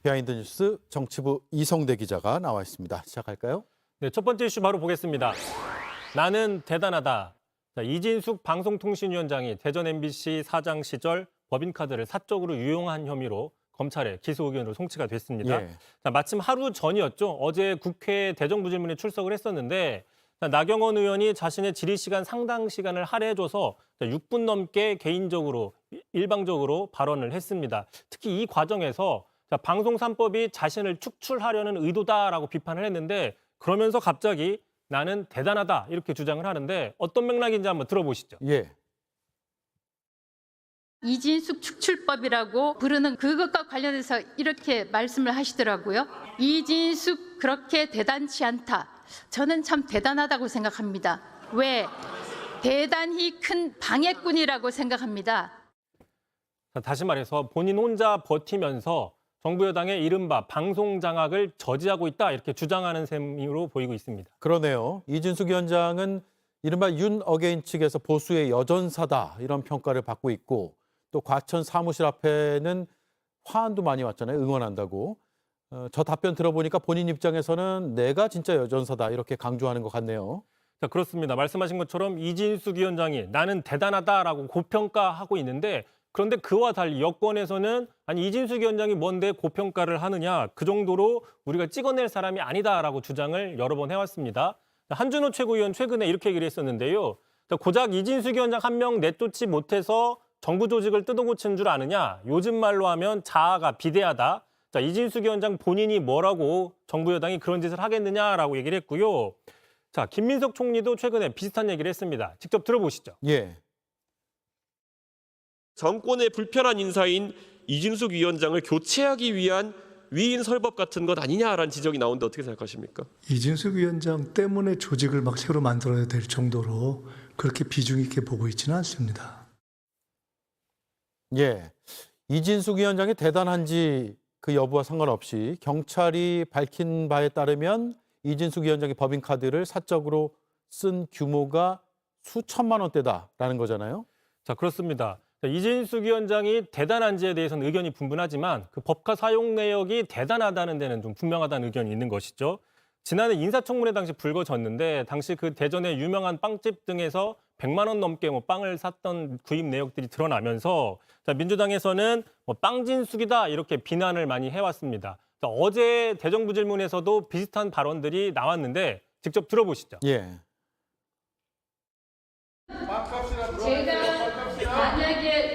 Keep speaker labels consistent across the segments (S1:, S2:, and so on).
S1: 비하인드 뉴스 정치부 이성대 기자가 나와 있습니다. 시작할까요?
S2: 네, 첫 번째 이슈 바로 보겠습니다. 나는 대단하다. 자, 이진숙 방송통신위원장이 대전 MBC 사장 시절 법인카드를 사적으로 유용한 혐의로 검찰에 기소 의견으로 송치가 됐습니다.
S1: 예.
S2: 자, 마침 하루 전이었죠. 어제 국회 대정부질문에 출석을 했었는데 나경원 의원이 자신의 질의 시간 상당 시간을 할애해줘서 6분 넘게 개인적으로 일방적으로 발언을 했습니다. 특히 이 과정에서 방송 3법이 자신을 축출하려는 의도다라고 비판을 했는데 그러면서 갑자기 나는 대단하다 이렇게 주장을 하는데 어떤 맥락인지 한번 들어보시죠.
S1: 예.
S3: 이진숙 축출법이라고 부르는 그것과 관련해서 이렇게 말씀을 하시더라고요. 이진숙 그렇게 대단치 않다. 저는 참 대단하다고 생각합니다. 왜? 대단히 큰 방해꾼이라고 생각합니다.
S2: 자, 다시 말해서 본인 혼자 버티면서 정부 여당의 이른바 방송 장악을 저지하고 있다 이렇게 주장하는 셈으로 보이고 있습니다.
S1: 그러네요. 이진숙 위원장은 이른바 윤 어게인 측에서 보수의 여전사다 이런 평가를 받고 있고 또 과천 사무실 앞에는 화환도 많이 왔잖아요. 응원한다고. 저 답변 들어보니까 본인 입장에서는 내가 진짜 여전사다 이렇게 강조하는 것 같네요.
S2: 자, 그렇습니다. 말씀하신 것처럼 이진숙 위원장이 나는 대단하다라고 고평가하고 있는데 그런데 그와 달리 여권에서는 아니 이진숙 위원장이 뭔데 고평가를 하느냐 그 정도로 우리가 찍어낼 사람이 아니다라고 주장을 여러 번 해왔습니다. 한준호 최고위원 최근에 이렇게 얘기를 했었는데요. 고작 이진숙 위원장 한 명 내쫓지 못해서 정부 조직을 뜯어고친 줄 아느냐. 요즘 말로 하면 자아가 비대하다. 자, 이진숙 위원장 본인이 뭐라고 정부 여당이 그런 짓을 하겠느냐라고 얘기를 했고요. 자, 김민석 총리도 최근에 비슷한 얘기를 했습니다. 직접 들어보시죠.
S1: 예.
S4: 정권의 불편한 인사인 이진숙 위원장을 교체하기 위한 위인 설법 같은 것 아니냐라는 지적이 나오는데 어떻게 생각하십니까?
S5: 이진숙 위원장 때문에 조직을 막 새로 만들어야 될 정도로 그렇게 비중 있게 보고 있지는 않습니다.
S1: 예. 이진숙 위원장이 대단한지 그 여부와 상관없이 경찰이 밝힌 바에 따르면 이진숙 위원장이 법인카드를 사적으로 쓴 규모가 수천만 원대다라는 거잖아요.
S2: 자, 그렇습니다. 이진숙 위원장이 대단한지에 대해서는 의견이 분분하지만 그 법카 사용 내역이 대단하다는 데는 좀 분명하다는 의견이 있는 것이죠. 지난해 인사청문회 당시 불거졌는데 당시 그 대전의 유명한 빵집 등에서 100만 원 넘게 빵을 샀던 구입 내역들이 드러나면서 민주당에서는 빵진숙이다 이렇게 비난을 많이 해왔습니다. 어제 대정부질문에서도 비슷한 발언들이 나왔는데 직접 들어보시죠.
S1: 예.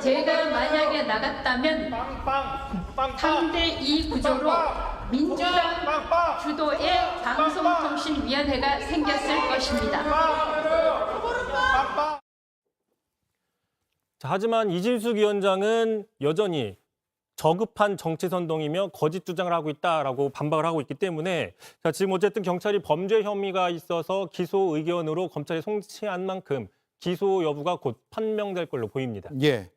S3: 제가 만약에 나갔다면 3대2 구조로 민주당 주도의 방송통신위원회가 생겼을 것입니다.
S2: 자, 하지만 이진숙 위원장은 여전히 저급한 정치 선동이며 거짓 주장을 하고 있다라고 반박을 하고 있기 때문에 자, 지금 어쨌든 경찰이 범죄 혐의가 있어서 기소 의견으로 검찰이 송치한 만큼 기소 여부가 곧 판명될 걸로 보입니다.
S1: 예.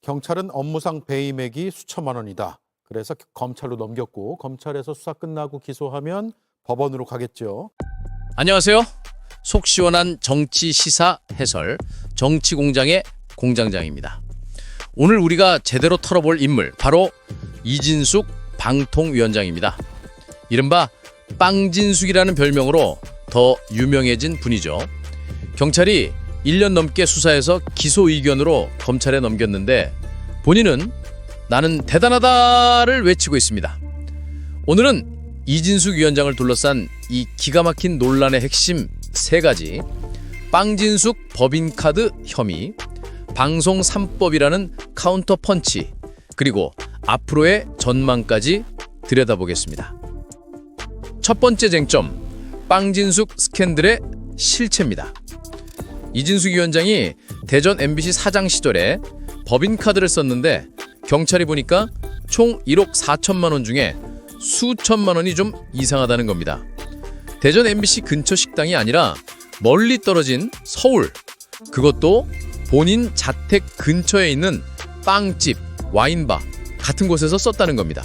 S1: 경찰은 업무상 배임액이 수천만 원이다. 그래서 검찰로 넘겼고 검찰에서 수사 끝나고 기소하면 법원으로 가겠죠.
S6: 안녕하세요. 속 시원한 정치 시사 해설 정치공장의 공장장입니다. 오늘 우리가 제대로 털어볼 인물 바로 이진숙 방통위원장입니다. 이른바 빵진숙이라는 별명으로 더 유명해진 분이죠. 경찰이 1년 넘게 수사해서 기소 의견으로 검찰에 넘겼는데 본인은 나는 대단하다를 외치고 있습니다. 오늘은 이진숙 위원장을 둘러싼 이 기가 막힌 논란의 핵심 3가지, 빵진숙 법인카드 혐의, 방송 3법이라는 카운터 펀치, 그리고 앞으로의 전망까지 들여다보겠습니다. 첫 번째 쟁점, 빵진숙 스캔들의 실체입니다. 이진숙 위원장이 대전 MBC 사장 시절에 법인카드를 썼는데 경찰이 보니까 총 1억 4천만 원 중에 수천만 원이 좀 이상하다는 겁니다. 대전 MBC 근처 식당이 아니라 멀리 떨어진 서울, 그것도 본인 자택 근처에 있는 빵집, 와인바 같은 곳에서 썼다는 겁니다.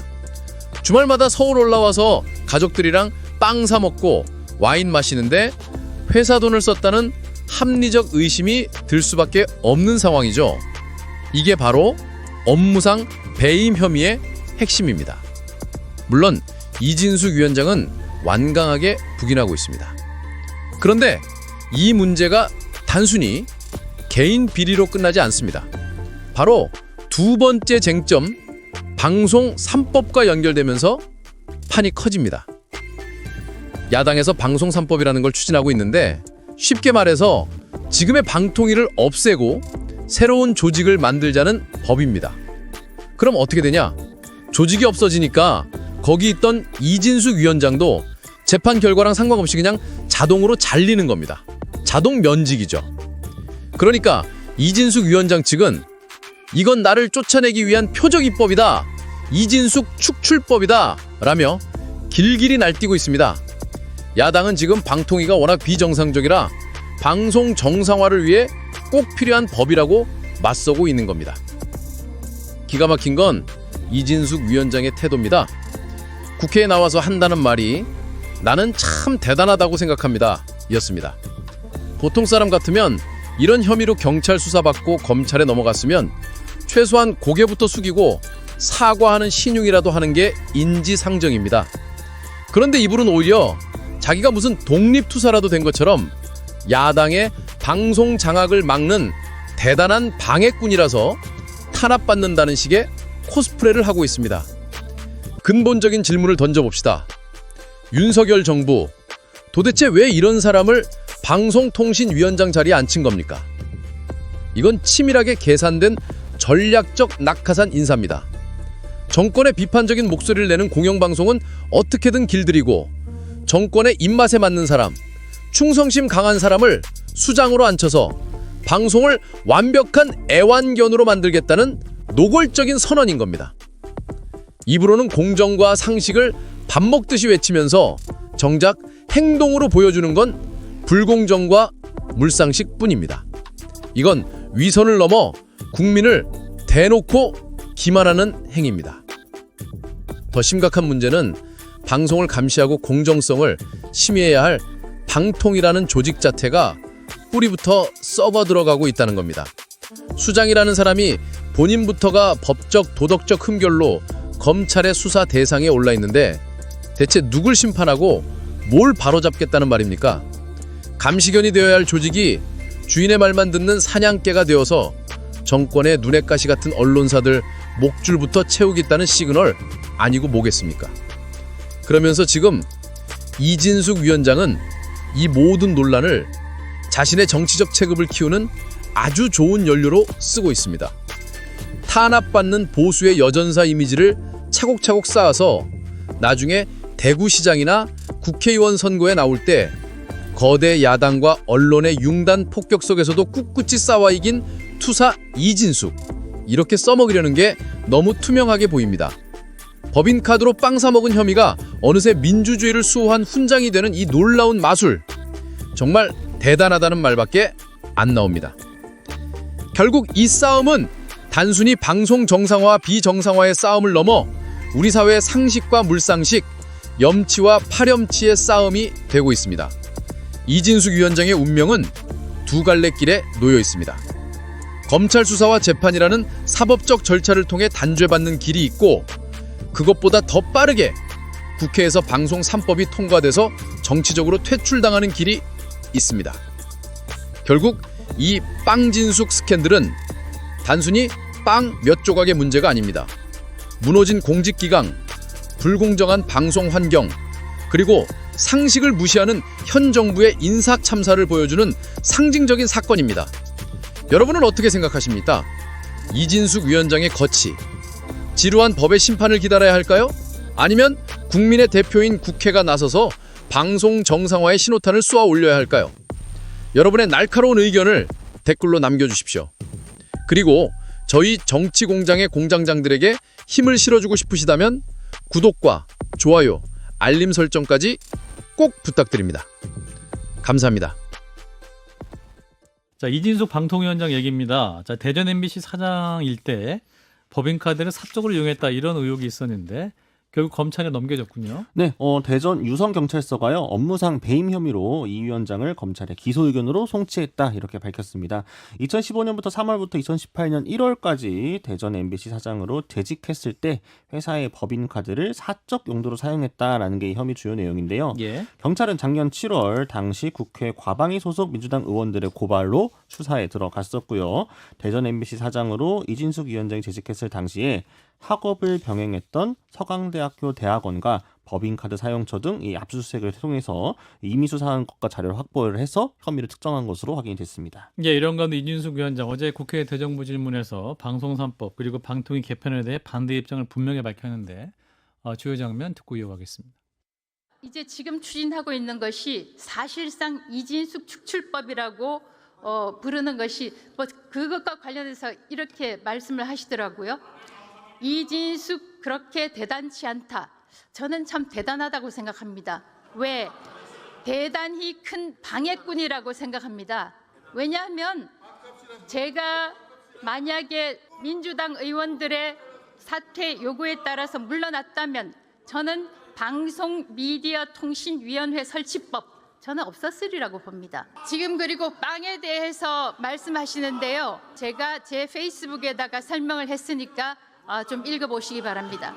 S6: 주말마다 서울 올라와서 가족들이랑 빵 사 먹고 와인 마시는데 회사 돈을 썼다는 합리적 의심이 들 수밖에 없는 상황이죠. 이게 바로 업무상 배임 혐의의 핵심입니다. 물론 이진숙 위원장은 완강하게 부인하고 있습니다. 그런데 이 문제가 단순히 개인 비리로 끝나지 않습니다. 바로 두 번째 쟁점, 방송 3법과 연결되면서 판이 커집니다. 야당에서 방송 3법이라는 걸 추진하고 있는데 쉽게 말해서 지금의 방통위를 없애고 새로운 조직을 만들자는 법입니다. 그럼 어떻게 되냐? 조직이 없어지니까 거기 있던 이진숙 위원장도 재판 결과랑 상관없이 그냥 자동으로 잘리는 겁니다. 자동 면직이죠. 그러니까 이진숙 위원장 측은 이건 나를 쫓아내기 위한 표적 입법이다. 이진숙 축출법이다. 라며 길길이 날뛰고 있습니다. 야당은 지금 방통위가 워낙 비정상적이라 방송 정상화를 위해 꼭 필요한 법이라고 맞서고 있는 겁니다. 기가 막힌 건 이진숙 위원장의 태도입니다. 국회에 나와서 한다는 말이 나는 참 대단하다고 생각합니다. 였습니다. 보통 사람 같으면 이런 혐의로 경찰 수사받고 검찰에 넘어갔으면 최소한 고개부터 숙이고 사과하는 신용이라도 하는 게 인지상정입니다. 그런데 이분은 오히려 자기가 무슨 독립투사라도 된 것처럼 야당의 방송 장악을 막는 대단한 방해꾼이라서 탄압받는다는 식의 코스프레를 하고 있습니다. 근본적인 질문을 던져봅시다. 윤석열 정부, 도대체 왜 이런 사람을 방송통신위원장 자리에 앉힌 겁니까? 이건 치밀하게 계산된 전략적 낙하산 인사입니다. 정권의 비판적인 목소리를 내는 공영방송은 어떻게든 길들이고 정권의 입맛에 맞는 사람, 충성심 강한 사람을 수장으로 앉혀서 방송을 완벽한 애완견으로 만들겠다는 노골적인 선언인 겁니다. 입으로는 공정과 상식을 밥 먹듯이 외치면서 정작 행동으로 보여주는 건 불공정과 물상식뿐입니다. 이건 위선을 넘어 국민을 대놓고 기만하는 행위입니다. 더 심각한 문제는 방송을 감시하고 공정성을 심의해야 할 방통이라는 조직 자체가 뿌리부터 썩어 들어가고 있다는 겁니다. 수장이라는 사람이 본인부터가 법적 도덕적 흠결로 검찰의 수사 대상에 올라 있는데 대체 누굴 심판하고 뭘 바로잡겠다는 말입니까? 감시견이 되어야 할 조직이 주인의 말만 듣는 사냥개가 되어서 정권의 눈엣 가시 같은 언론사들 목줄부터 채우겠다는 시그널 아니고 뭐겠습니까? 그러면서 지금 이진숙 위원장은 이 모든 논란을 자신의 정치적 체급을 키우는 아주 좋은 연료로 쓰고 있습니다. 탄압받는 보수의 여전사 이미지를 차곡차곡 쌓아서 나중에 대구시장이나 국회의원 선거에 나올 때 거대 야당과 언론의 융단 폭격 속에서도 꿋꿋이 싸워 이긴 투사 이진숙, 이렇게 써먹으려는 게 너무 투명하게 보입니다. 법인카드로 빵 사먹은 혐의가 어느새 민주주의를 수호한 훈장이 되는 이 놀라운 마술, 정말 대단하다는 말밖에 안 나옵니다. 결국 이 싸움은 단순히 방송 정상화와 비정상화의 싸움을 넘어 우리 사회의 상식과 물상식, 염치와 파렴치의 싸움이 되고 있습니다. 이진숙 위원장의 운명은 두 갈래 길에 놓여 있습니다. 검찰 수사와 재판이라는 사법적 절차를 통해 단죄받는 길이 있고, 그것보다 더 빠르게 국회에서 방송 3법이 통과돼서 정치적으로 퇴출당하는 길이 있습니다. 결국 이 빵진숙 스캔들은 단순히 빵 몇 조각의 문제가 아닙니다. 무너진 공직기강, 불공정한 방송 환경, 그리고 상식을 무시하는 현 정부의 인사 참사를 보여주는 상징적인 사건입니다. 여러분은 어떻게 생각하십니까? 이진숙 위원장의 거취, 지루한 법의 심판을 기다려야 할까요? 아니면 국민의 대표인 국회가 나서서 방송 정상화의 신호탄을 쏘아 올려야 할까요? 여러분의 날카로운 의견을 댓글로 남겨주십시오. 그리고 저희 정치공장의 공장장들에게 힘을 실어주고 싶으시다면 구독과 좋아요, 알림 설정까지 꼭 부탁드립니다. 감사합니다.
S7: 자, 이진숙 방통위원장 얘기입니다. 자, 대전 MBC 사장일 때 법인카드를 사적으로 이용했다 이런 의혹이 있었는데 결국 검찰에 넘겨졌군요.
S8: 네, 대전 유성경찰서가요, 업무상 배임 혐의로 이 위원장을 검찰에 기소 의견으로 송치했다 이렇게 밝혔습니다. 2015년부터 3월부터 2018년 1월까지 대전 MBC 사장으로 재직했을 때 회사의 법인카드를 사적 용도로 사용했다라는 게 이 혐의 주요 내용인데요.
S7: 예.
S8: 경찰은 작년 7월 당시 국회 과방위 소속 민주당 의원들의 고발로 수사에 들어갔었고요. 대전 MBC 사장으로 이진숙 위원장이 재직했을 당시에 학업을 병행했던 서강대학교 대학원과 법인카드 사용처 등 이 압수수색을 통해서 이미 수사한 것과 자료를 확보를 해서 혐의를 특정한 것으로 확인이 됐습니다.
S7: 예, 이런 가운데 이진숙 위원장 어제 국회 대정부 질문에서 방송3법 그리고 방통위 개편에 대해 반대 입장을 분명히 밝혔는데 주요 장면 듣고 이어가겠습니다.
S3: 이제 지금 추진하고 있는 것이 사실상 이진숙 축출법이라고 부르는 것이 뭐 그것과 관련해서 이렇게 말씀을 하시더라고요. 이진숙 그렇게 대단치 않다. 저는 참 대단하다고 생각합니다. 왜? 대단히 큰 방해꾼이라고 생각합니다. 왜냐하면 제가 만약에 민주당 의원들의 사퇴 요구에 따라서 물러났다면 저는 방송미디어통신위원회 설치법 저는 없었으리라고 봅니다. 지금 그리고 빵에 대해서 말씀하시는데요. 제가 제 페이스북에다가 설명을 했으니까 좀 읽어보시기 바랍니다.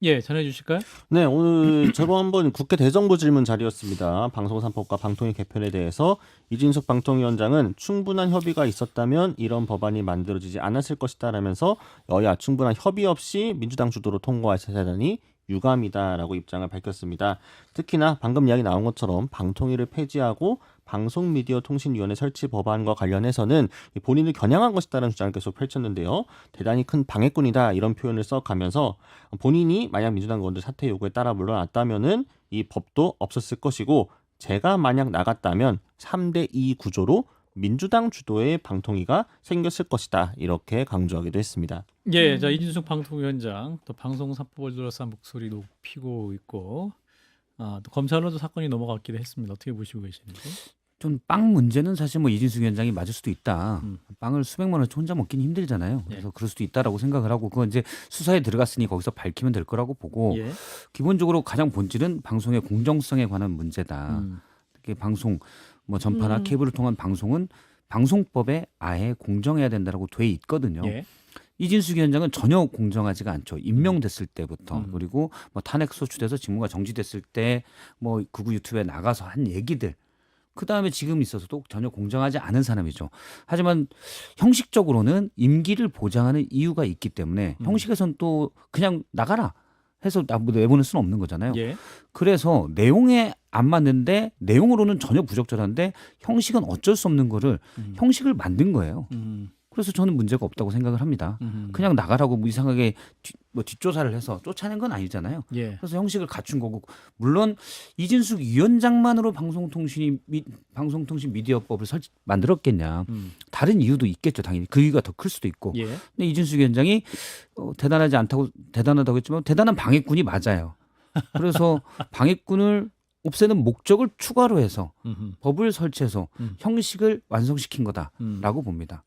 S7: 예, 전해주실까요?
S8: 네, 오늘 저번 국회 대정부 질문 자리였습니다. 방송 3법과 방통위 개편에 대해서 이진숙 방통위원장은 충분한 협의가 있었다면 이런 법안이 만들어지지 않았을 것이다라면서 여야 충분한 협의 없이 민주당 주도로 통과하셔야 하다니 유감이다라고 입장을 밝혔습니다. 특히나 방금 이야기 나온 것처럼 방통위를 폐지하고 방송미디어통신위원회 설치 법안과 관련해서는 본인을 겨냥한 것이다라는 주장을 계속 펼쳤는데요. 대단히 큰 방해꾼이다 이런 표현을 써가면서 본인이 만약 민주당 의원들 사퇴 요구에 따라 물러났다면은 이 법도 없었을 것이고 제가 만약 나갔다면 3대2 구조로 민주당 주도의 방통위가 생겼을 것이다 이렇게 강조하기도 했습니다.
S7: 예, 자 이진숙 방통위원장 또 방송3법을 둘러싼 목소리 높이고 있고 또 검찰로도 사건이 넘어갔기도 했습니다. 어떻게 보시고 계시는지?
S9: 좀 빵 문제는 사실 뭐 이진숙 위원장이 맞을 수도 있다. 빵을 수백만 원치 혼자 먹기는 힘들잖아요. 그래서 그럴 수도 있다라고 생각을 하고 그건 이제 수사에 들어갔으니 거기서 밝히면 될 거라고 보고
S7: 예.
S9: 기본적으로 가장 본질은 방송의 공정성에 관한 문제다. 특히 방송 뭐 전파나 케이블을 통한 방송은 방송법에 아예 공정해야 된다라고 돼 있거든요.
S7: 예.
S9: 이진숙 위원장은 전혀 공정하지가 않죠. 임명됐을 때부터 그리고 뭐 탄핵 소추돼서 직무가 정지됐을 때 뭐 극우 유튜브에 나가서 한 얘기들 그 다음에 지금 있어서도 전혀 공정하지 않은 사람이죠. 하지만 형식적으로는 임기를 보장하는 이유가 있기 때문에 형식에선 또 그냥 나가라 해서 내보낼 수는 없는 거잖아요.
S7: 예.
S9: 그래서 내용에 안 맞는데 내용으로는 전혀 부적절한데 형식은 어쩔 수 없는 거를 형식을 만든 거예요. 그래서 저는 문제가 없다고 생각을 합니다. 그냥 나가라고 뭐 이상하게 뒷조사를 해서 쫓아낸 건 아니잖아요.
S7: 예.
S9: 그래서 형식을 갖춘 거고 물론 이진숙 위원장만으로 방송통신 미디어법을 만들었겠냐. 다른 이유도 있겠죠. 당연히 그 이유가 더 클 수도 있고.
S7: 예.
S9: 근데 이진숙 위원장이 대단하다고 했지만 대단한 방해꾼이 맞아요. 그래서 방해꾼을 없애는 목적을 추가로 해서 법을 설치해서 형식을 완성시킨 거다라고 봅니다.